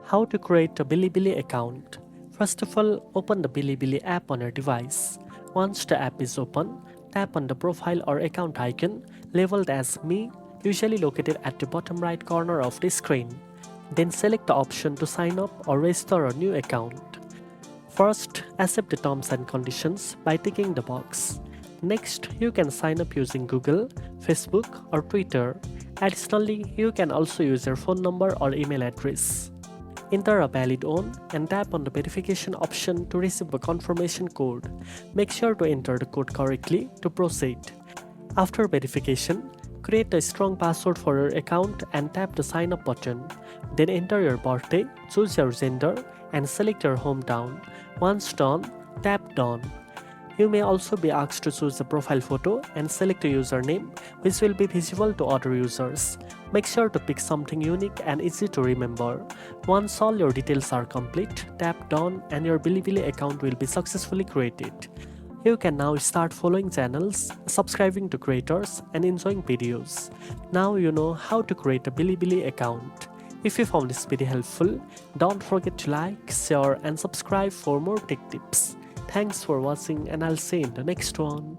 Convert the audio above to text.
How to create a Bilibili account. First of all, open the Bilibili app on your device. Once the app is open, tap on the profile or account icon labeled as Me, usually located at the bottom right corner of the screen. Then select the option to sign up or register a new account. First, accept the terms and conditions by ticking the box. Next, you can sign up using Google, Facebook, or Twitter. Additionally, you can also use your phone number or email address. Enter a valid one and tap on the verification option to receive a confirmation code. Make sure to enter the code correctly to proceed. After verification, create a strong password for your account and tap the sign up button. Then enter your birthday, choose your gender, and select your hometown. Once done, tap Done. You may also be asked to choose a profile photo and select a username which will be visible to other users. Make sure to pick something unique and easy to remember. Once all your details are complete, tap Done and your Bilibili account will be successfully created. You can now start following channels, subscribing to creators, and enjoying videos. Now you know how to create a Bilibili account. If you found this video helpful, don't forget to like, share, and subscribe for more tech tips. Thanks for watching, and I'll see you in the next one.